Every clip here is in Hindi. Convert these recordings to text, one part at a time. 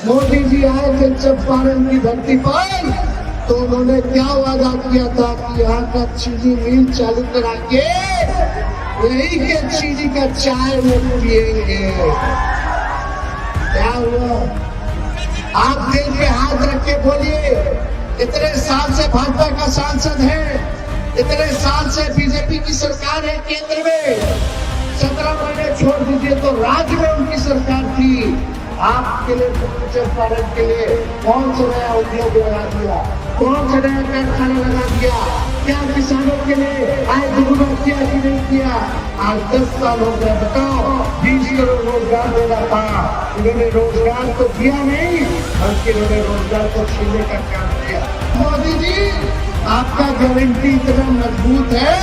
मोदी जी आए थे चंपारण की धरती पर, तो उन्होंने क्या वादा किया था कि यहाँ का चीनी मिल चालू करा के यही के चीनी का चाय वो पिएंगे। क्या हुआ? आप दिल पे हाथ रख के बोलिए, इतने साल से भाजपा का सांसद है, इतने साल से बीजेपी की सरकार है केंद्र में, 17 महीने छोड़ दीजिए तो राज्य में उनकी सरकार थी। आपके लिए चंपारण के लिए कौन सा नया उद्योग लगा दिया, कौन सा नया कारखाना लगा दिया? क्या किसानों के लिए आय दुगुना किया कि नहीं किया? आज 10 साल हो गए, बताओ 20 करोड़ रोजगार देना था, इन्होंने रोजगार तो दिया नहीं बल्कि इन्होंने रोजगार को छीनने का काम किया। मोदी जी, आपका गारंटी इतना मजबूत है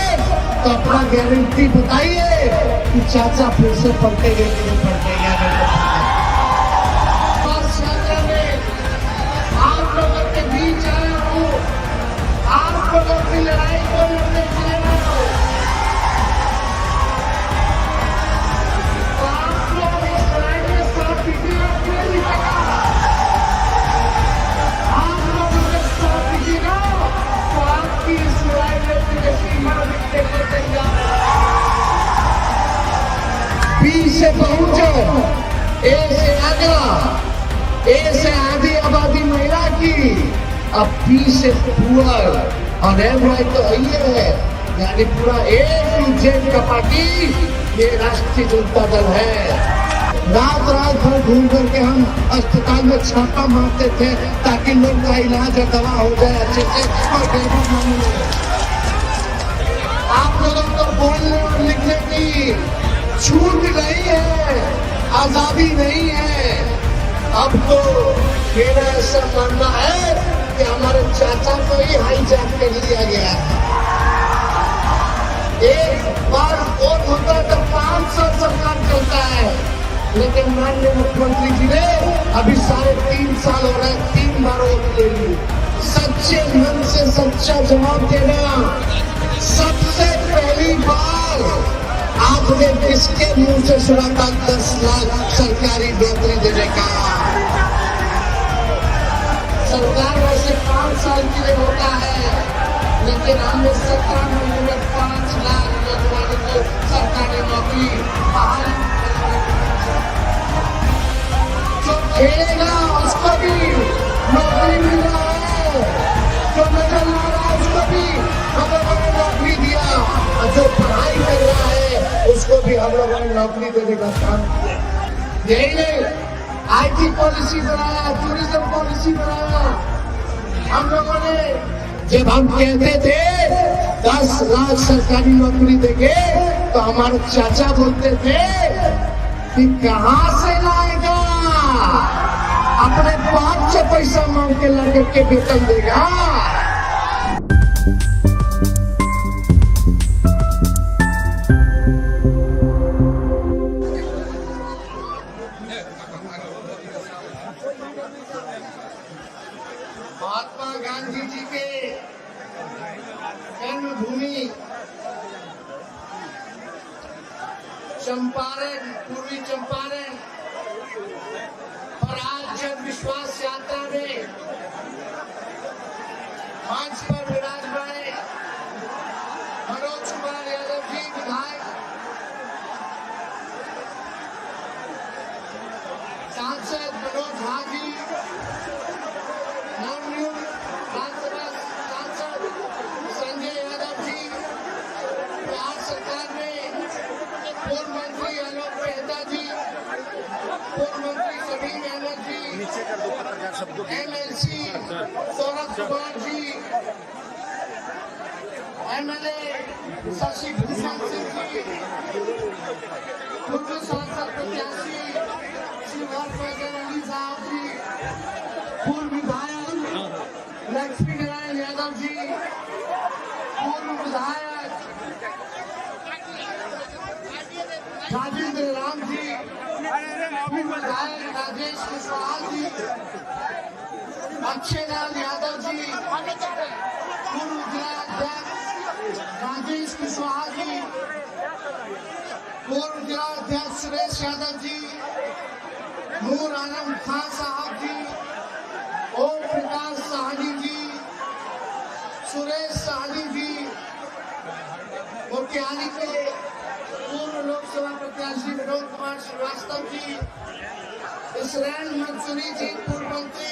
तो अपना गारंटी बताइए कि चाचा फिर से पलटेंगे कि नहीं पलटेंगे। आप लोगों के बीच आया हूँ, आप लोगों की लड़ाई को लड़ने के लिए तो आप लोग इस लड़ाई में साथ दीजिएगा कि नहीं दीजिएगा? आप लोग अगर साथ दीजिएगा तो आपकी इस लड़ाई में विदेशी मानविकता को तैयार बी से पहुंचो, ए से आगरा, ए से आधी आबादी महिला की, अब पी से पुअर और एम वाई तो ये है, यानी पूरा ए टू जेड का पार्टी ये राष्ट्रीय जनता दल है। रात रात भर घूम करके हम अस्पताल में छापा मारते थे ताकि लोग का इलाज और दवा हो जाए अच्छे से और गरीब मामले। आप लोगों को बोलने और लिखने की छूट नहीं है, आजादी नहीं है। अब तो मेरा ऐसा मानना है कि हमारे चाचा को ही हाईजैक कर लिया गया है। एक बार वोट होता है तो 5 साल सरकार चलता है, लेकिन माननीय मुख्यमंत्री जी ने अभी 3.5 साल हो रहे, 3 बार वोट ले ली। सच्चे मन से सच्चा जवाब देना। सबसे पहली बार आपने किसके मुंह से सुना था 10 लाख सरकारी नौकरी देने का? सरकार वैसे 5 साल के लिए होता है, लेकिन हमने 17 महीने में 5 लाख नौजवानों को सरकारी नौकरी। जो खेलेगा उसको भी नौकरी मिल रहा है, जो नजर ला रहा है उसको भी हम लोगों ने नौकरी दिया, और जो पढ़ाई कर रहा है उसको भी हम लोगों ने नौकरी देने का काम किया। यही नहीं, IT पॉलिसी बनाया, टूरिज्म पॉलिसी बनाया हम लोगों ने। जब हम कहते थे 10 लाख सरकारी नौकरी देंगे तो हमारे चाचा बोलते थे कि कहां से लाएगा, अपने बाप से पैसा मांग के ला करके वेतन देगा। महात्मा गांधी जी के जन्मभूमि चंपारण, पूर्वी चंपारण और आज जन विश्वास यात्रा में मंच पर विराजमान मनोज कुमार यादव जी विधायक, सांसद मनोज झा जी, विधानसभा सांसद संजय यादव जी, बिहार सरकार में पूर्व मंत्री आलोक मेहता जी, पूर्व मंत्री सलीम अहमद जी, MLC सौरभ कुमार जी, MLA शशि भूषण सिंह जी, पूर्व सांसद प्रत्याशी श्री हरफैजल अली साहब जी, पूर्व विधायक लक्ष्मी नारायण यादव जी, पूर्व विधायक राजेंद्र राम जी, पूर्व विधायक राजेश कुशवाहा जी, अक्षयलाल यादव जी, पूर्व जिलाध्यक्ष राजेश कुशवाहा जी, पूर्व जिलाध्यक्ष सुरेश यादव जी, नूर आलम खान साहब जी, पार्टी के पूर्व लोकसभा प्रत्याशी विनोद कुमार श्रीवास्तव जी, इसराइल मंसूरी जी पूर्व मंत्री,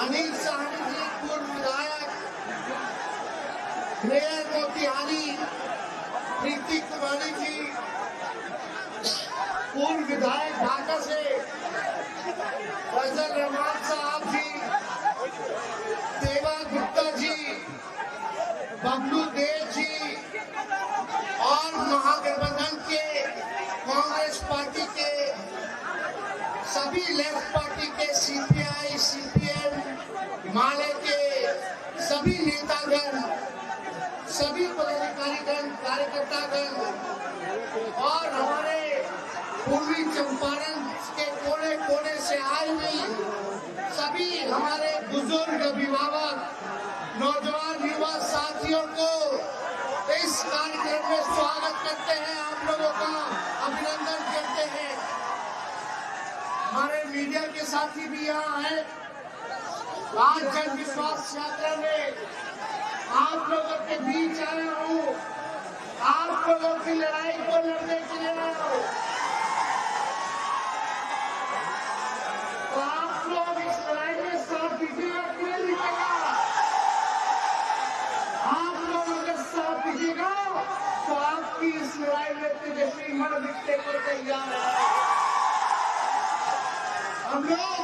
अनिल साहनी जी पूर्व विधायक, मेयर मोतिहारी प्रीति कुमारी जी पूर्व विधायक ढाका से, फैजल रहमान साहब जी, देवा गुप्ता जी, बबलू देव जी और महागठबंधन के कांग्रेस पार्टी के सभी लेफ्ट पार्टी के सीपीआई, सीपीएम, माले के सभी नेतागण, सभी पदाधिकारीगण, कार्यकर्तागण और हमारे पूर्वी चंपारण के कोने कोने से आए हुए सभी हमारे बुजुर्ग, अभिभावक, नौजवान, युवा साथियों को इस कार्यक्रम में स्वागत करते हैं, आप लोगों का अभिनंदन करते हैं। हमारे मीडिया के साथी भी यहाँ हैं। आज जन विश्वास यात्रा में आप लोगों के बीच आया हूँ, आप लोगों की लड़ाई को लड़ने के लिए आया हूँ। तो आप लोग इस लड़ाई में साथ दीजिएगा, क्यों दीजिएगा? आप लोग अगर साथ दीजिएगा तो आपकी इस लड़ाई में तेजस्वी मर दिखने को तैयार है। हम लोग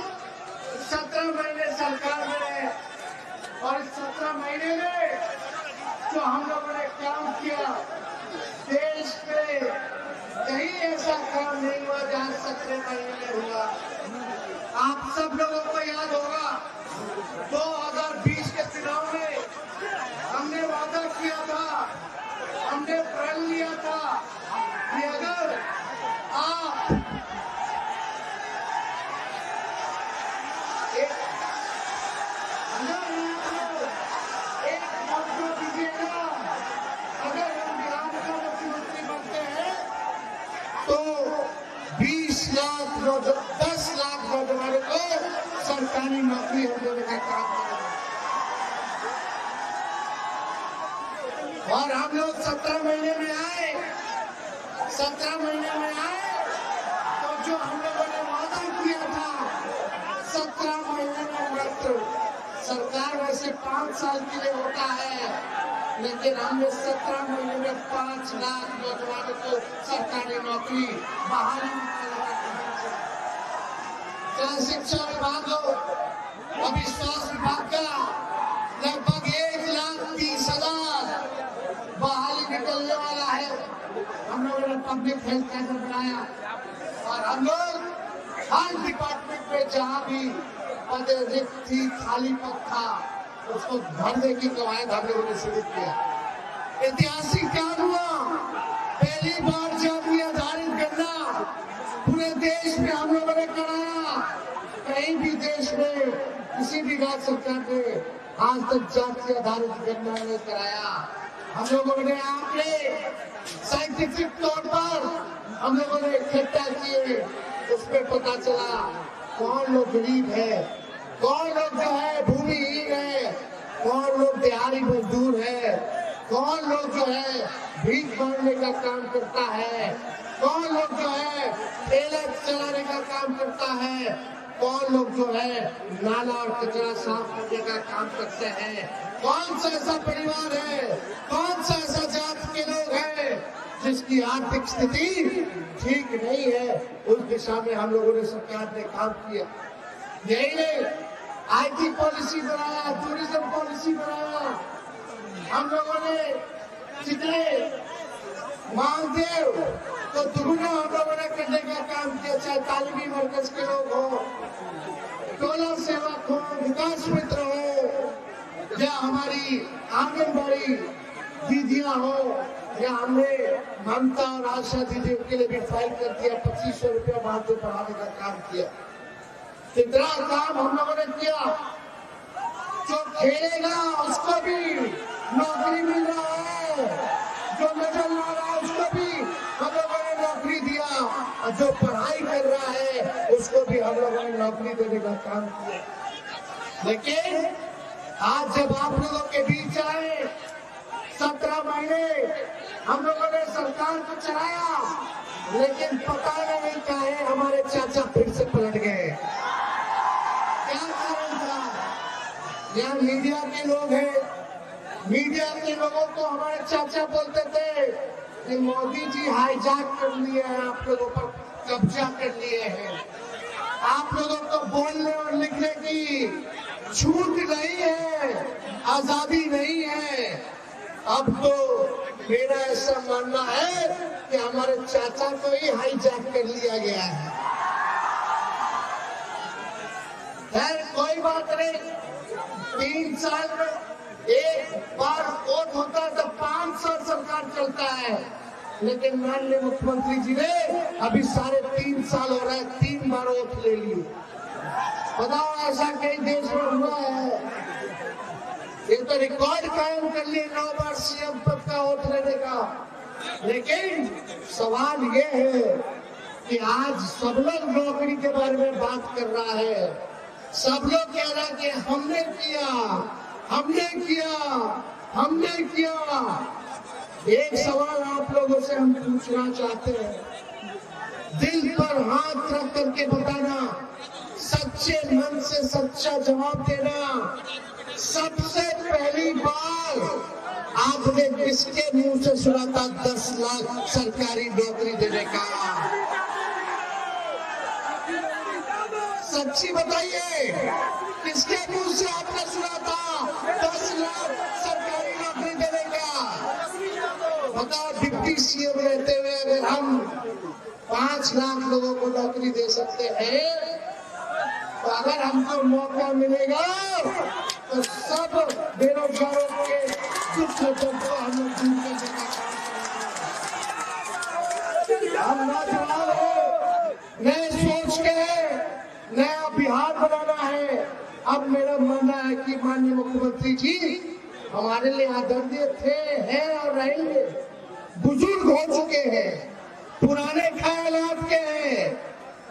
17 महीने सरकार में रहे और इस 17 महीने में जो हम लोगों ने काम किया, देश में कहीं ऐसा काम नहीं हुआ जहां 17 महीने में हुआ। आप सब लोगों को याद होगा 2020 के चुनाव में हमने वादा किया था, हमने प्रण लिया था कि अगर आप एक मौका दीजिएगा, अगर हम बिहार का मुख्यमंत्री बनते हैं तो 10 लाख नौजवानों को सरकारी नौकरी हम देने का काम करेंगे। और हम लोग 17 महीने में आए, 17 महीने में आए तो जो हम लोगों ने वादा किया था 17 महीने में मात्र, सरकार वैसे 5 साल के लिए होता है, लेकिन हमने 17 महीने में 5 लाख नौजवानों को सरकारी नौकरी बहाली चाहे शिक्षा विभाग हो, अविश्वास विभाग का लगभग 1,30,000 बहाली निकलने वाला है। हम लोगों ने पब्लिक हेल्थ सेंटर बनाया और हम लोग हर डिपार्टमेंट में जहां भी पद रिक्त थी, खाली पद था, उसको भरने की कवायद हम लोगों ने शुरू किया। ऐतिहासिक काम हुआ, पहली बार जाति आधारित गणना पूरे देश में हम लोगों ने कराया। कहीं भी देश में किसी भी राज्य सरकार ने आज तक जाति आधारित गणना नहीं कराया। हम लोगों ने आंकड़े साइंटिफिक तौर पर हम लोगों ने इकट्ठा किए, उसमें पता चला कौन लोग गरीब है, कौन लोग जो है भूमिहीन है, कौन लोग दिहाड़ी मजदूर है, कौन लोग जो है भीख मांगने का काम करता है, कौन लोग जो है ठेला चलाने का काम करता है, कौन लोग जो है नाला और कचरा साफ करने का काम करते हैं, कौन सा ऐसा परिवार है, कौन सा ऐसा जात के लोग हैं जिसकी आर्थिक स्थिति ठीक नहीं है। उस दिशा में हम लोगों ने, सरकार ने काम किया। यही नहीं, आईटी पॉलिसी बनाया, टूरिज्म पॉलिसी बनाया। हम लोगों ने जितने मानदेव तो दुगुना हम लोगों ने करने का काम किया, चाहे तालीमी मरकज के लोग हो, टोला सेवक हो, विकास मित्र हो, या हमारी आंगनबाड़ी दीदियां हो, या हमने ममता और आशा दीदियों के लिए भी फाइल कर दिया, 2500 रुपया मानदेय बढ़ाने का काम किया। इतना काम हम लोगों ने किया। जो खेलेगा उसको भी नौकरी मिल रहा है, जो नजर ला रहा है उसको भी हम लोगों ने नौकरी दिया, और जो पढ़ाई कर रहा है उसको भी हम लोगों ने नौकरी देने का काम किया। लेकिन आज जब आप लोगों के बीच आए, 17 महीने हम लोगों ने सरकार को चलाया, लेकिन पता नहीं काहे हमारे चाचा फिर से पलट गए। क्या कारण था? यहाँ मीडिया के लोग हैं, मीडिया के लोगों को हमारे चाचा बोलते थे कि मोदी जी हाईजैक कर लिए हैं, आप लोगों पर कब्जा कर लिए हैं, आप लोगों को बोलने और लिखने की छूट नहीं है, आजादी नहीं है। अब तो मेरा ऐसा मानना है कि हमारे चाचा को ही हाईजैक कर लिया गया है। खैर कोई बात नहीं, 3 साल में एक बार वोट होता है तो 5 साल सरकार चलता है, लेकिन माननीय मुख्यमंत्री जी ने अभी 3.5 साल हो रहा है, 3 बार वोट ले लिए। बताओ ऐसा कई देश में हुआ है? ये तो रिकॉर्ड कायम कर लिए 9 बार सीएम पद का वोट लेने का। लेकिन सवाल ये है कि आज सब लोग नौकरी के बारे में बात कर रहा है, सब लोग कह रहा है कि हमने किया, हमने किया, हमने किया। एक सवाल आप लोगों से हम पूछना चाहते हैं, दिल पर हाथ रख करके बताना, सच्चे मन से सच्चा जवाब देना। सबसे पहली बार आपने किसके मुंह से सुना था 10 लाख सरकारी नौकरी देने का? सच्ची बताइए, किसके मुंह से आपने सुना था 10 लाख सरकारी नौकरी देने का? बताओ, डिप्टी सीएम रहते हुए अगर हम 5 लाख लोगों को नौकरी दे सकते हैं, तो अगर हमको मौका मिलेगा तो सब बेरोजगारों के दुख को हम लोग दूर करने का काम हम नौजवान हो, नए सोच के नया बिहार बनाना है। अब मेरा मानना है कि माननीय मुख्यमंत्री जी हमारे लिए आदरणीय थे, हैं और रहेंगे। बुजुर्ग हो चुके हैं, पुराने ख्यालात के हैं,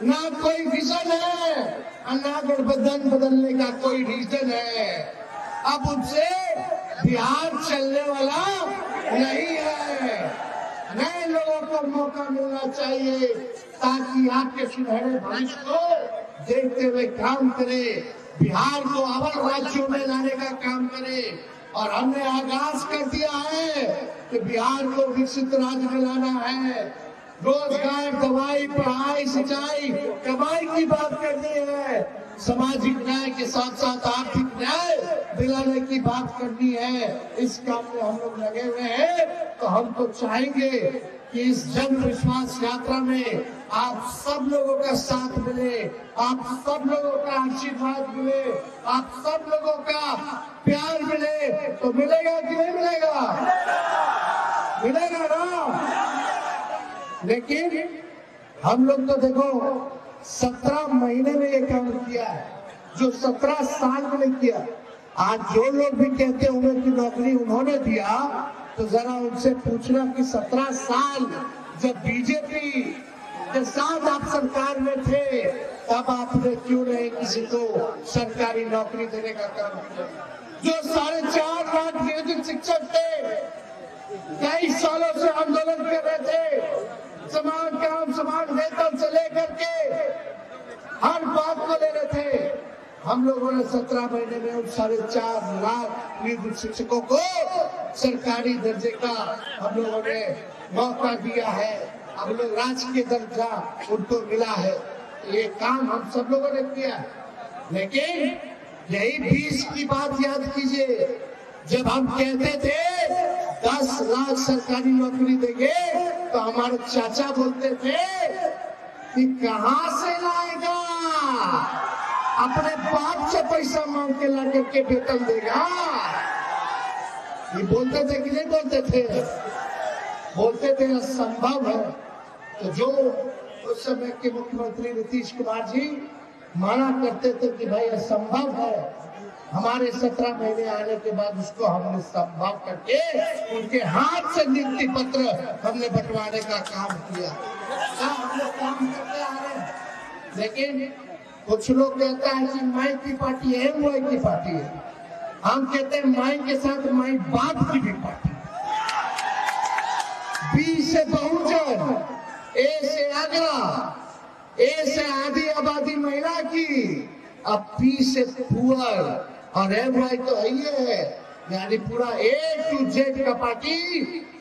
ना कोई विजन है और ना गठबंधन बदलने का कोई रीजन है। अब उनसे बिहार चलने वाला नहीं है। नए लोगों को मौका मिलना चाहिए ताकि आपके सुनहरे भविष्य को देखते हुए काम करे, बिहार को अव्वल राज्यों में लाने का काम करे। और हमने आगाज कर दिया है कि बिहार को विकसित राज्य में लाना है। रोजगार, दवाई, पढ़ाई, सिंचाई, कमाई की बात करनी है। सामाजिक न्याय के साथ साथ आर्थिक न्याय दिलाने की बात करनी है। इस काम में हम लोग लगे हुए हैं। तो हम तो चाहेंगे कि इस जन विश्वास यात्रा में आप सब लोगों का साथ मिले, आप सब लोगों का आशीर्वाद मिले, आप सब लोगों का प्यार मिले। तो मिलेगा कि नहीं मिलेगा? मिलेगा ना? लेकिन हम लोग तो देखो 17 महीने में ये काम किया है, जो 17 साल में नहीं किया। आज जो लोग भी कहते होंगे कि नौकरी उन्होंने दिया, तो जरा उनसे पूछना कि 17 साल जब बीजेपी के साथ आप सरकार में थे, तब आपने क्यों नहीं किसी को सरकारी नौकरी देने का काम किया? जो 4.5 लाख नियोजित शिक्षक थे, कई सालों से आंदोलन कर रहे थे, समान काम समान वेतन से लेकर के हर बात को ले रहे थे। हम लोगों ने 17 महीने में उन 4.5 लाख नियोजित शिक्षकों को सरकारी दर्जे का हम लोगों ने मौका दिया है। हम लोग राजकीय दर्जा उनको मिला है। ये काम हम सब लोगों ने किया। लेकिन यही 20 की बात याद कीजिए, जब हम कहते थे 10 लाख सरकारी नौकरी देंगे, तो हमारे चाचा बोलते थे कि कहां से लाएगा, अपने बाप से पैसा मांग के ला करके वेतन देगा। ये बोलते थे कि नहीं बोलते थे? बोलते थे असंभव है। तो जो उस समय के मुख्यमंत्री नीतीश कुमार जी माना करते थे कि भाई असंभव है, हमारे 17 महीने आने के बाद उसको हमने संभव करके उनके हाथ से नियुक्ति पत्र हमने बंटवाने का काम किया। हम लोग काम करते आ रहे हैं। लेकिन कुछ लोग कहता है कि माई की पार्टी है, मोई की पार्टी है। हम कहते हैं माई के साथ माई बाप की भी पार्टी। बी से बहुजन, ए से आगरा, ए से आधी आबादी महिला की, अब पी से पुअर और एम वाई तो है, यानी पूरा ए टू जेड का पार्टी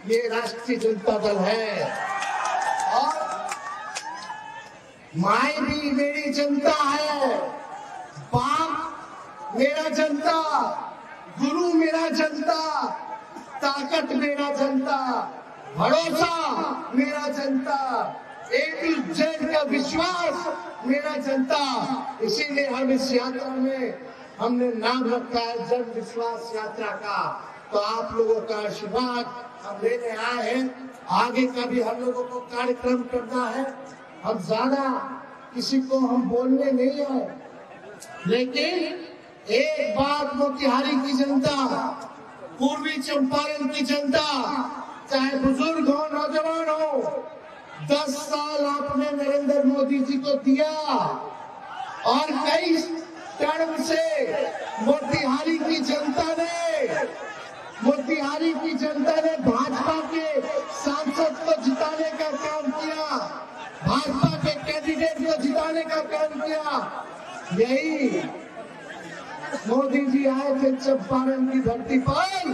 ये राष्ट्रीय जनता दल है। और माई भी मेरी जनता है, बाप मेरा जनता, गुरु मेरा जनता, ताकत मेरा जनता, भरोसा मेरा जनता, ए टू जेड का विश्वास मेरा जनता। इसीलिए हम इस यात्रा में हमने नाम रखा है जन विश्वास यात्रा का। तो आप लोगों का आशीर्वाद हम लेने आए हैं। आगे का भी हम लोगों को कार्यक्रम करना है। हम ज्यादा किसी को हम बोलने नहीं आए, लेकिन एक बात मोतिहारी की जनता, पूर्वी चंपारण की जनता, चाहे बुजुर्ग हो नौजवान हो, 10 साल आपने नरेंद्र मोदी जी को दिया और कई टर्म से मोतिहारी की जनता ने भाजपा के सांसद को जिताने का काम किया, भाजपा के कैंडिडेट को जिताने का काम किया। यही मोदी जी आए थे चंपारण की धरती पर,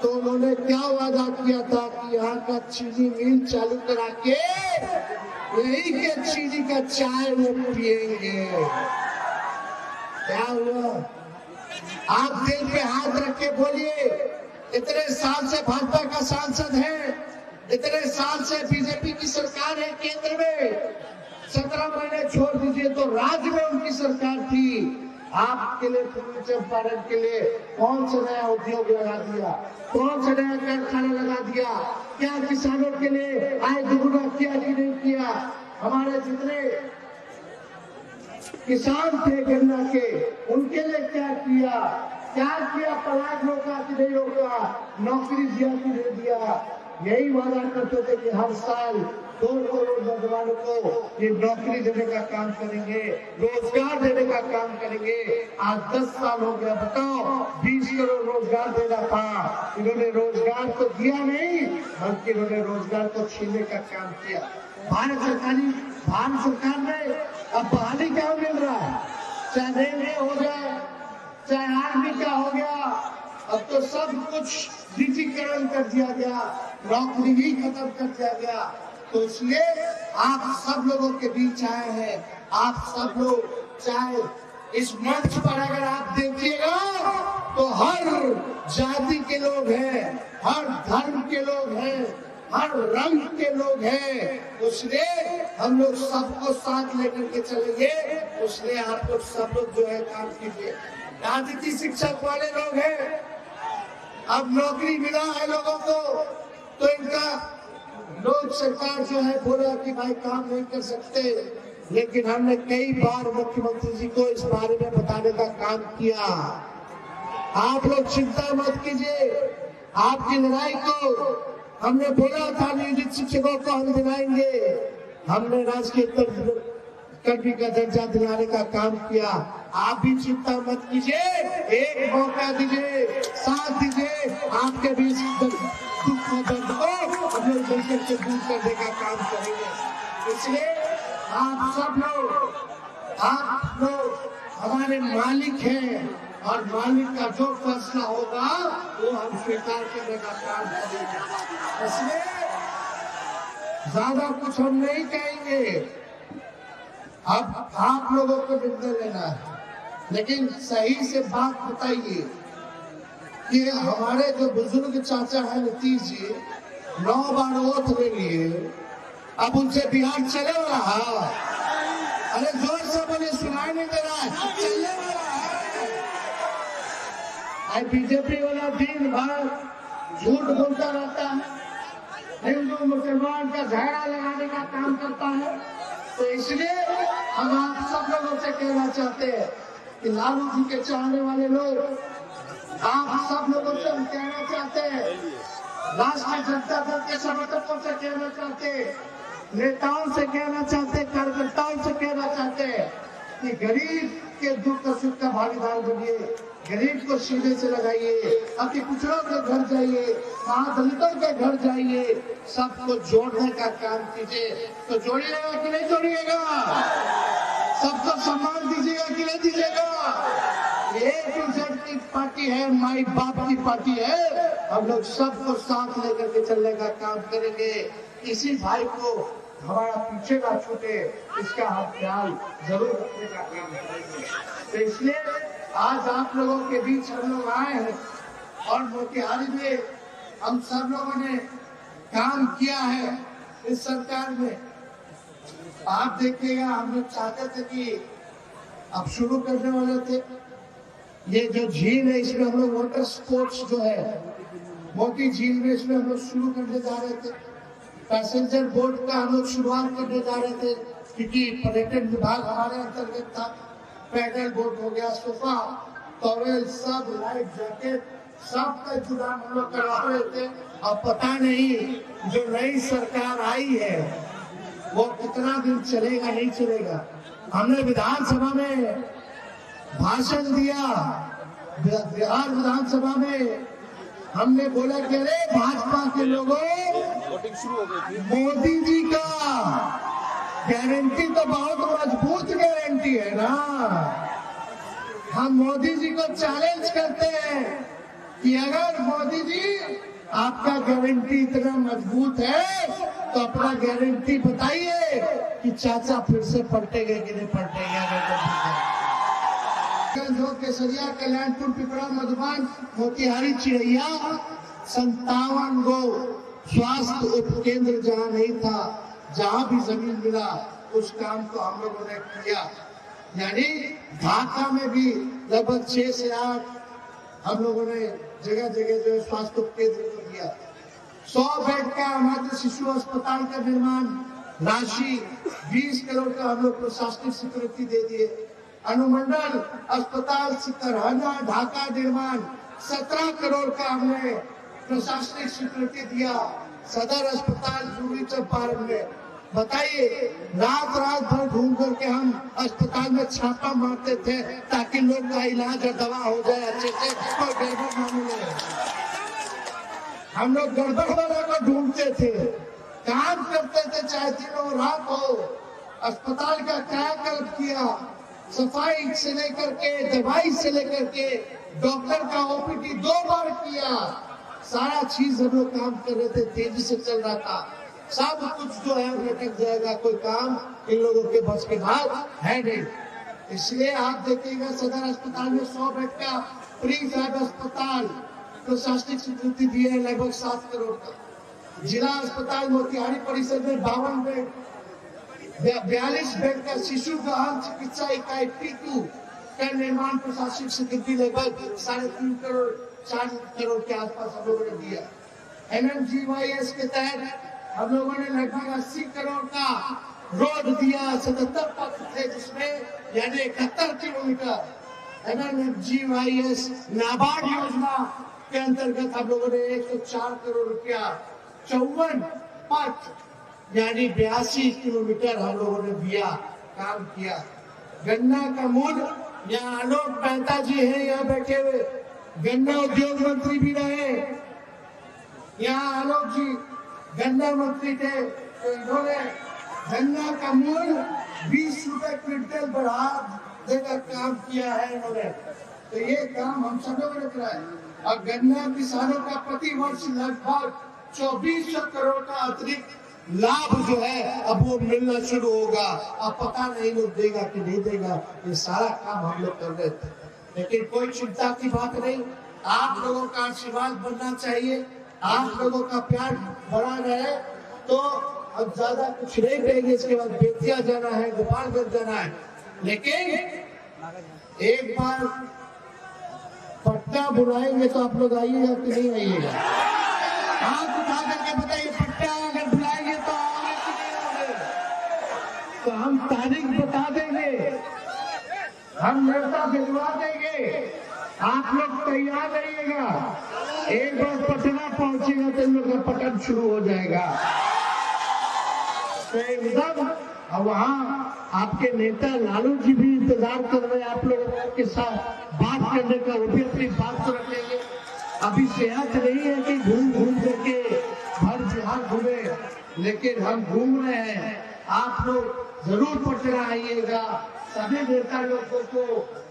तो उन्होंने क्या वादा किया था कि यहाँ का चीनी मिल चालू करा के यही के चीनी का चाय वो पिएंगे। क्या हुआ? आप दिल पे हाथ रख के बोलिए, इतने साल से भाजपा का सांसद है, इतने साल से बीजेपी की सरकार है केंद्र में, 17 महीने छोड़ दीजिए तो राज्य में उनकी सरकार थी। आपके लिए, पूर्वी चंपारण के लिए कौन सा नया उद्योग लगा दिया, कौन सा नया कारखाना लगा दिया? क्या किसानों के लिए आय दोगुना किया कि नहीं किया? हमारे जितने किसान थे गन्ना के, उनके लिए क्या किया? पलायन रोका कि नहीं रोका? नौकरी दिया कि नहीं दिया? यही वादा करते थे कि हर साल 2 करोड़ नौजवानों को ये नौकरी देने का काम करेंगे, रोजगार देने का काम करेंगे। आज 10 साल हो गया, बताओ 20 करोड़ रोजगार देना था, इन्होंने रोजगार तो दिया नहीं, बल्कि इन्होंने रोजगार को छीनने का काम किया। भारत सरकार में अब बहाली क्या मिल रहा है? चाहे रेलवे हो जाए, चाहे आर्मी का हो गया, अब तो सब कुछ डिजिटलीकरण कर दिया गया, नौकरी ही खत्म कर दिया गया। तो इसलिए आप सब लोगों के बीच आए हैं। आप सब लोग चाहे इस मंच पर अगर आप देखिएगा तो हर जाति के लोग हैं, हर धर्म के लोग हैं, हर रंग के लोग हैं। इसलिए हम लोग सबको साथ लेकर के चलेंगे। इसलिए आप लोग सब लोग जो है काम कीजिए। राजनीति शिक्षक वाले लोग हैं, अब नौकरी मिला है लोगों को, तो इनका लोग सरकार जो है बोला कि भाई काम नहीं कर सकते, लेकिन हमने कई बार मुख्यमंत्री जी को इस बारे में बताने का काम किया। आप लोग चिंता मत कीजिए, आपकी लड़ाई को हमने बोला था नियोजित शिक्षकों को हम दिलाएंगे। हमने राजकीय कर्मी का दर्जा दिलाने का काम किया। आप भी चिंता मत कीजिए, एक मौका दीजिए, साथ दीजिए, आपके भी दुख और दर्द को हम लोग मिलकर के दूर करने का काम करेंगे। इसलिए आप लोग हमारे मालिक हैं और मालिक का जो फैसला होगा वो हम स्वीकार करने का काम करेंगे। इसलिए ज्यादा कुछ हम नहीं कहेंगे। अब आप लोगों को निर्णय लेना है, लेकिन सही से बात बताइए कि हमारे जो बुजुर्ग चाचा है नीतीश जी, 9 बार वोट ले लिए, अब उनसे बिहार चले वाला है? अरे जोर से बोलिए, सुनाई नहीं दे रहा है, चलने वाला है। बीजेपी वाला दिन भर झूठ बोलता रहता है, हिंदू मुसलमान का झगड़ा लगाने का काम करता है। तो इसलिए हम आप सब लोगों से कहना चाहते हैं कि लालू जी के चाहने वाले लोग, आप सब लोगों से हम कहना चाहते हैं, राष्ट्रीय जनता दल के समर्थकों से कहना चाहते हैं, नेताओं से कहना चाहते हैं, कार्यकर्ताओं से कहना चाहते हैं कि गरीब के दुख का सुख का भागीदार बनिए, गरीब को सीधे से लगाइए, अति पिछड़ों के घर जाइए, महादलितों के घर जाइए, सबको जोड़ने का काम कीजिए। तो जोड़िएगा कि नहीं जोड़िएगा? सबको सम्मान दीजिएगा कि नहीं दीजिएगा? ए टू जेड की पार्टी है, माई बाप की पार्टी है। हम लोग सबको साथ लेकर के चलने का काम करेंगे। किसी भाई को हमारा पीछे ना छूटे, इसका हम ख्याल जरूर रखने का काम करेंगे। तो इसलिए आज आप लोगों के बीच हम लोग आए हैं और मोतिहारी में हम सब लोगों ने काम किया है इस सरकार में। आप देखिएगा, हम लोग चाहते थे कि अब शुरू करने वाले थे ये जो झील है, इसमें हम लोग वाटर स्पोर्ट्स जो है मोती झील में, इसमें हम लोग शुरू करने जा रहे थे। पैसेंजर बोट का हम लोग शुरुआत करने जा रहे थे, क्योंकि पर्यटन विभाग हमारे अंतर्गत था। पैडल बोट हो गया, सोफा, टॉवेल, सब लाइफ जैकेट, सब का इंतजाम हम लोग करवा रहे थे। अब पता नहीं जो नई सरकार आई है वो कितना दिन चलेगा नहीं चलेगा। हमने विधानसभा में भाषण दिया, बिहार विधानसभा में हमने बोला कि अरे भाजपा के लोगों, मोदी जी का गारंटी तो बहुत मजबूत गारंटी है ना। हम मोदी जी को चैलेंज करते हैं कि अगर मोदी जी आपका गारंटी इतना मजबूत है तो अपना गारंटी बताइए कि चाचा फिर से पलटेंगे कि नहीं पलटेंगे। जो केसरिया, कल्याणपुर, पिपरा, मधुबन, मोतिहारी, चिड़ैया 57 गो स्वास्थ्य उपकेंद्र जहाँ नहीं था, जहाँ भी जमीन मिला उस काम को हम लोगों ने किया। यानी ढाका में भी लगभग 6 से 8 हम लोगों ने जगह जगह जो है स्वास्थ्य उपकेंद्र को दिया। 100 बेड का मातृ शिशु अस्पताल का निर्माण राशि 20 करोड़ का हम लोग प्रशासनिक स्वीकृति दे दिए। अनुमंडल अस्पताल सिकरहना ढाका निर्माण 17 करोड़ का हमने प्रशासनिक स्वीकृति दिया। सदर अस्पताल पूर्वी चंपारण में, बताइए, रात रात भर घूम करके हम अस्पताल में छापा मारते थे ताकि लोग का इलाज और दवा हो जाए अच्छे से, कोई गड़बड़ न मिले। हम लोग गड़बड़ वाला को ढूंढते थे, काम करते थे, चाहे दिन हो रात हो। अस्पताल का कायाकल्प किया, सफाई से लेकर के दवाई से लेकर के डॉक्टर का ओपीडी 2 बार किया। सारा चीज हम लोग काम कर रहे थे, तेजी से चल रहा था। सब कुछ जो है लटक जाएगा, कोई काम इन लोगों के बस के बाद है नहीं। इसलिए आप देखिएगा सदर अस्पताल में 100 बेड का प्री फैब अस्पताल प्रशासनिक स्वीकृति दी है, लगभग 7 करोड़ का। जिला अस्पताल मोतिहारी परिसर में 52 बेड, 42 बेड का शिशु गहन चिकित्सा इकाई P2 का निर्माण प्रशासनिक स्वीकृति लगभग 3.5 करोड़ 4 करोड़ के आसपास हम लोगों ने दिया। MMGYS के तहत हम लोगों ने लगभग 80 करोड़ का रोड दिया। 77 पथ थे जिसमें, यानी 71 किलोमीटर। MMGYS नाबार्ड योजना के अंतर्गत हम लोगों ने 104 करोड़ रुपया 54 पथ यानी 82 किलोमीटर हम लोगों ने दिया, काम किया। गन्ना का मूल, यहाँ आलोक मेहता जी हैं यहाँ बैठे हुए, गन्ना उद्योग मंत्री भी रहे। यहाँ आलोक जी गन्ना मंत्री थे, तो इन्होंने गन्ना का मूल 20 रुपए क्विंटल बढ़ा देकर काम किया है इन्होंने। तो ये काम हम सब लोगों ने कराया। और गन्ना किसानों का प्रति वर्ष लगभग 2400 करोड़ का अतिरिक्त लाभ जो है अब वो मिलना शुरू होगा। अब पता नहीं लोग देगा कि नहीं देगा, ये सारा काम हम लोग कर रहे थे। लेकिन कोई चिंता की बात नहीं, आप लोगों का आशीर्वाद बनना चाहिए, आप लोगों का प्यार बना रहे। तो अब ज्यादा कुछ नहीं कहेंगे, इसके बाद बेतिया जाना है, गोपालगंज जाना है। लेकिन एक बार पट्टा बुलाएंगे तो आप लोग आइएगा कि नहीं आइएगा? हाथ उठा करके बताइए, पट्टा अगर बुलाएंगे तो आएंगे कि नहीं आएंगे? तो हम तारीख बता देंगे, हम न्योता भिजवा देंगे, आप लोग तैयार रहिएगा। एक बार पटना पहुंचेगा तो इन लोग का पटन शुरू हो जाएगा। तो एकदम और वहाँ आपके नेता लालू जी भी इंतजार कर रहे हैं आप लोगों के साथ बात करने का। वो भी अपनी बात तो रखेंगे। अभी सेहत नहीं है कि घूम घूम करके भर बिहार घूमे, लेकिन हम घूम रहे हैं। आप लोग जरूर पटना आइएगा। सभी नेता लोगों को,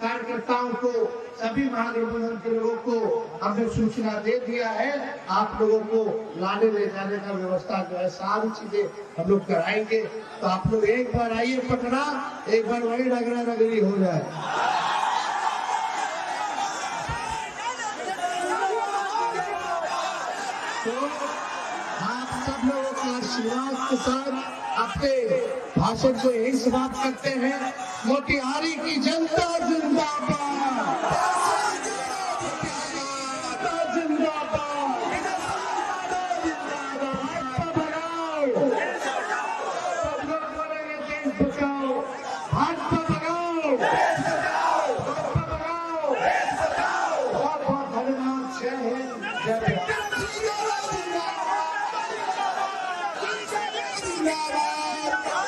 कार्यकर्ताओं को, सभी महागठबंधन के लोगों को हमने सूचना दे दिया है। आप लोगों को लाने ले जाने का व्यवस्था जो है सारी चीजें हम लोग कराएंगे। तो आप लोग एक बार आइए पटना, एक बार वही रगड़ा रगड़ी हो जाए। तो आप सब लोगों का आशीर्वाद के साथ अपने भाषण को यही समाप्त करते हैं। मोतिहारी की जनता जिंदाबाद, जिंदाबाद, भाजपा भगाओ, सब लोग बोलेंगे देश बचाओ, भाजपा भगाओ, भाजपा भगाओ। बहुत बहुत धन्यवाद। जय हिंद, जय भारत। जिंदाबाद।